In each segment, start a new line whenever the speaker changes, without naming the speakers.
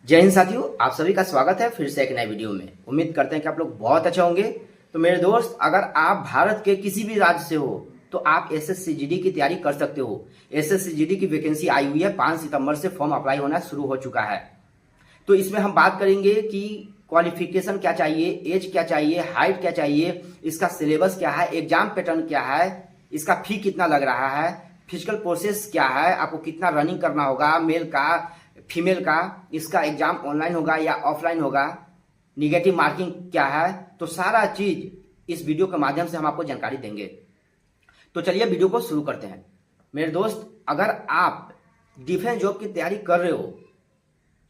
जय हिंद साथियों, आप सभी का स्वागत है फिर से एक नए वीडियो में। उम्मीद करते हैं कि आप लोग बहुत अच्छे होंगे। तो मेरे दोस्त, अगर आप भारत के किसी भी राज्य से हो तो आप एसएससी जीडी की तैयारी कर सकते हो। एसएससी जीडी की वैकेंसी आई हुई है, 5 सितंबर से फॉर्म अप्लाई होना शुरू हो चुका है। तो इसमें हम बात करेंगे कि क्वालिफिकेशन क्या चाहिए, एज क्या चाहिए, हाइट क्या चाहिए, इसका सिलेबस क्या है, एग्जाम पैटर्न क्या है, इसका फी कितना लग रहा है, फिजिकल प्रोसेस क्या है, आपको कितना रनिंग करना होगा, मेल का फीमेल का, इसका एग्जाम ऑनलाइन होगा या ऑफलाइन होगा, निगेटिव मार्किंग क्या है। तो सारा चीज इस वीडियो के माध्यम से हम आपको जानकारी देंगे। तो चलिए वीडियो को शुरू करते हैं। मेरे दोस्त, अगर आप डिफेंस जॉब की तैयारी कर रहे हो,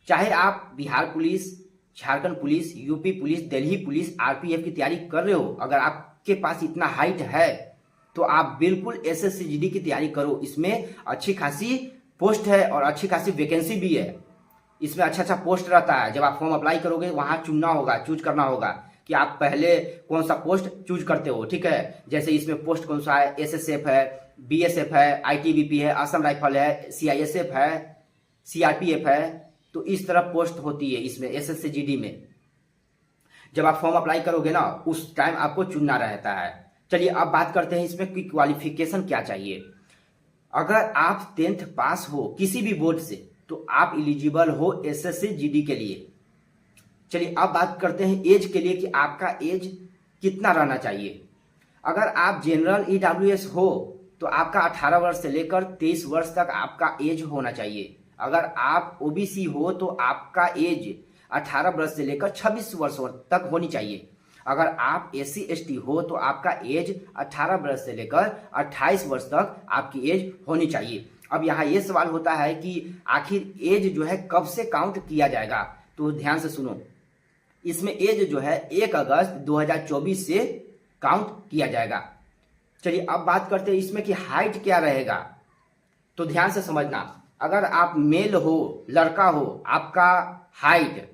चाहे आप Bihar police, Jharkhand police, UP police, Delhi police, RPF की तैयारी कर रहे हो, अगर आपके पास इतना हाइट है तो आप बिल्कुल एसएससी जीडी की तैयारी करो। इसमें अच्छी खासी पोस्ट है और अच्छी खासी वैकेंसी भी है। इसमें अच्छा पोस्ट रहता है। जब आप फॉर्म अप्लाई करोगे वहां चुनना होगा, चूज करना होगा कि आप पहले कौन सा पोस्ट चूज करते हो। ठीक है, जैसे इसमें पोस्ट कौन सा है, एसएसएफ है, बीएसएफ है, आईटीबीपी है, असम राइफल है, सीआईएसएफ है, सीआरपीएफ है। तो इस तरह पोस्ट होती है इसमें एसएससी जीडी में। जब आप फॉर्म अप्लाई करोगे ना, उस टाइम आपको चुनना रहता है। चलिए अब बात करते हैं इसमें कि क्वालिफिकेशन क्या चाहिए। अगर आप 10th पास हो किसी भी बोर्ड से तो आप एलिजिबल हो एसएससी जीडी के लिए। चलिए अब बात करते हैं एज के लिए कि आपका एज कितना रहना चाहिए। अगर आप जनरल ईडब्ल्यूएस हो तो आपका 18 वर्ष से लेकर 23 वर्ष तक आपका एज होना चाहिए। अगर आप ओबीसी हो तो आपका एज 18 वर्ष से लेकर 26 वर्ष तक होनी चाहिए। अगर आप एससी एसटी हो तो आपका एज 18 वर्ष से लेकर 28 वर्ष तक आपकी एज होनी चाहिए। अब यहाँ ये सवाल होता है कि आखिर एज जो है कब से काउंट किया जाएगा। तो ध्यान से सुनो, इसमें एज जो है 1 अगस्त 2024 से काउंट किया जाएगा। चलिए अब बात करते हैं इसमें कि हाइट क्या रहेगा। तो ध्यान से समझना, अगर आप मेल हो, लड़का हो, आपका हाइट,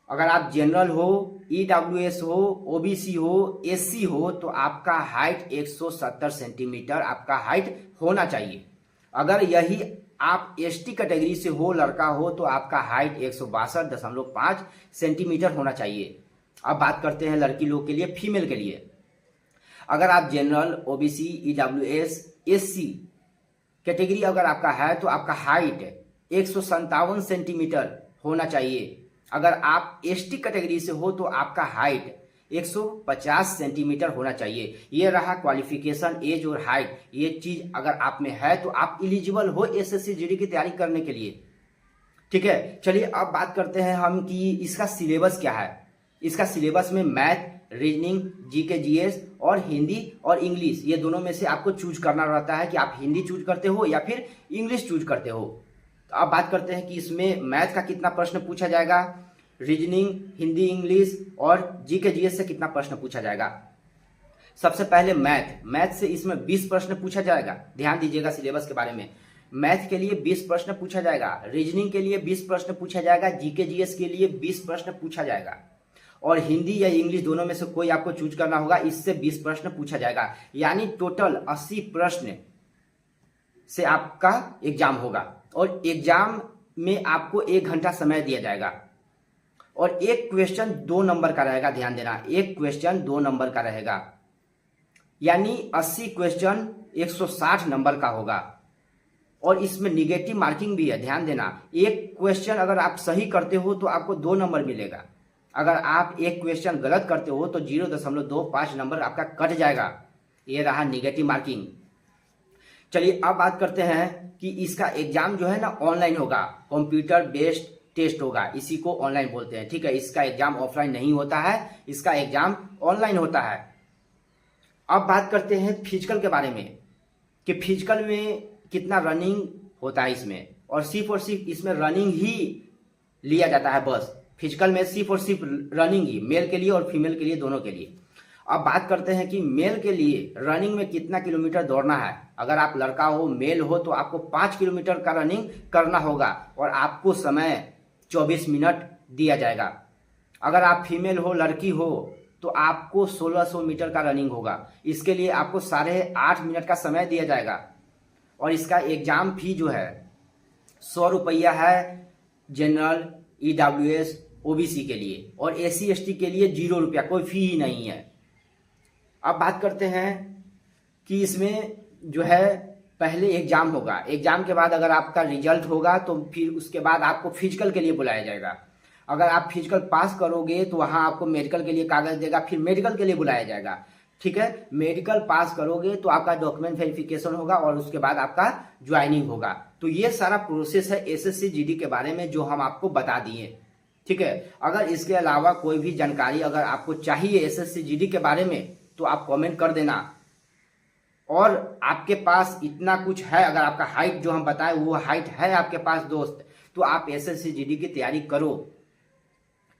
अगर आप जनरल हो, ईडब्ल्यूएस हो, ओबीसी हो, एससी हो तो आपका हाइट 170 सेंटीमीटर आपका हाइट होना चाहिए। अगर यही आप एसटी कैटेगरी से हो, लड़का हो, तो आपका हाइट 162.5 सेंटीमीटर होना चाहिए। अब बात करते हैं लड़की लोग के लिए, फीमेल के लिए। अगर आप general, OBC, EWS, SC category अगर आपका है तो आपका हाइट 157 सेंटीमीटर होना चाहिए। अगर आप एसटी कैटेगरी से हो तो आपका हाइट 150 सेंटीमीटर होना चाहिए। ये रहा क्वालिफिकेशन, एज और हाइट। ये चीज अगर आप में है तो आप एलिजिबल हो एसएससी जीडी की तैयारी करने के लिए। ठीक है, चलिए अब बात करते हैं हम कि इसका सिलेबस क्या है। इसका सिलेबस में मैथ, रीजनिंग, जीके जीएस और हिंदी और इंग्लिश, ये दोनों में से आपको चूज करना रहता है कि आप हिंदी चूज करते हो या फिर इंग्लिश चूज करते हो। तो अब बात करते हैं कि इसमें मैथ का कितना प्रश्न पूछा जाएगा, रीजनिंग, हिंदी, इंग्लिश और जीके जीएस से कितना प्रश्न पूछा जाएगा। सबसे पहले मैथ से इसमें 20 प्रश्न पूछा जाएगा। ध्यान दीजिएगा सिलेबस के बारे में। मैथ के लिए 20 प्रश्न पूछा जाएगा, रीजनिंग के लिए 20 प्रश्न पूछा जाएगा, जीके जीएस के लिए 20 प्रश्न पूछा जाएगा और हिंदी या इंग्लिश दोनों में से कोई आपको चूज करना होगा, इससे 20 प्रश्न पूछा जाएगा। यानी टोटल 80 प्रश्न से आपका एग्जाम होगा और एग्जाम में आपको 1 घंटा समय दिया जाएगा और एक क्वेश्चन 2 नंबर का रहेगा। ध्यान देना, एक क्वेश्चन 2 नंबर का रहेगा, यानी 80 क्वेश्चन 160 नंबर का होगा और इसमें निगेटिव मार्किंग भी है। ध्यान देना, एक क्वेश्चन अगर आप सही करते हो तो आपको 2 नंबर मिलेगा। अगर आप एक क्वेश्चन गलत करते हो तो 0.25 नंबर आपका कट जाएगा। ये रहा निगेटिव मार्किंग। चलिए अब बात करते हैं कि इसका एग्जाम जो है ना ऑनलाइन होगा, कंप्यूटर बेस्ड टेस्ट होगा, इसी को ऑनलाइन बोलते हैं। ठीक है, इसका एग्जाम ऑफलाइन नहीं होता है, इसका एग्जाम ऑनलाइन होता है। अब बात करते हैं फिजिकल के बारे में कि फिजिकल में कितना रनिंग होता है इसमें, और सिर्फ इसमें रनिंग ही लिया जाता है। बस फिजिकल में सिर्फ रनिंग ही, मेल के लिए और फीमेल के लिए, दोनों के लिए। अब बात करते हैं कि मेल के लिए रनिंग में कितना किलोमीटर दौड़ना है। अगर आप लड़का हो, मेल हो तो आपको 5 किलोमीटर का रनिंग करना होगा और आपको समय 24 मिनट दिया जाएगा। अगर आप फीमेल हो, लड़की हो तो आपको 1600 मीटर का रनिंग होगा। इसके लिए आपको 8.5 मिनट का समय दिया जाएगा और इसका एग्जाम फी जो है 100 रुपया है जनरल, EWS OBC के लिए, और SC ST के लिए 0 रुपया, कोई फी ही नहीं है। अब बात करते हैं कि इसमें जो है पहले एग्जाम होगा, एग्जाम के बाद अगर आपका रिजल्ट होगा तो फिर उसके बाद आपको फिजिकल के लिए बुलाया जाएगा। अगर आप फिजिकल पास करोगे तो वहाँ आपको मेडिकल के लिए कागज देगा, फिर मेडिकल के लिए बुलाया जाएगा। ठीक है, मेडिकल पास करोगे तो आपका डॉक्यूमेंट वेरिफिकेशन होगा और उसके बाद आपका ज्वाइनिंग होगा। तो ये सारा प्रोसेस है SSC GD के बारे में जो हम आपको बता दिए। ठीक है, अगर इसके अलावा कोई भी जानकारी अगर आपको चाहिए SSC GD के बारे में तो आप कमेंट कर देना। और आपके पास इतना कुछ है, अगर आपका हाइट जो हम बताए वो हाइट है आपके पास दोस्त, तो आप SSC GD की तैयारी करो।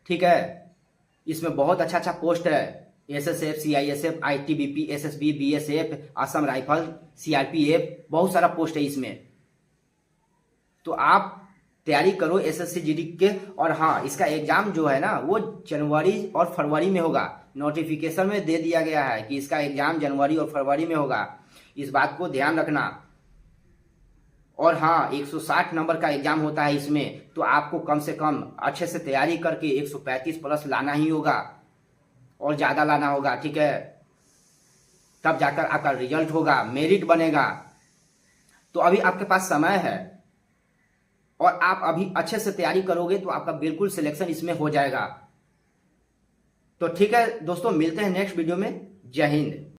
ठीक है, इसमें बहुत अच्छा पोस्ट है, SSF, CISF, ITBP, SSB, BSF, Assam rifle, CRPF, बहुत सारा पोस्ट है इसमें। तो आप तैयारी करो SSC GD के। और हाँ, इसका एग्जाम जो है ना वो जनवरी और फरवरी में होगा। नोटिफिकेशन में दे दिया गया है कि इसका एग्जाम जनवरी और फरवरी में होगा, इस बात को ध्यान रखना। और हाँ, 160 नंबर का एग्जाम होता है इसमें, तो आपको कम से कम अच्छे से तैयारी करके 135 प्लस लाना ही होगा और ज़्यादा लाना होगा। ठीक है, तब जाकर आपका रिजल्ट होगा, मेरिट बनेगा। तो अभी आपके पास समय है और आप अभी अच्छे से तैयारी करोगे तो आपका बिल्कुल सिलेक्शन इसमें हो जाएगा। तो ठीक है दोस्तों, मिलते हैं नेक्स्ट वीडियो में। जय हिंद।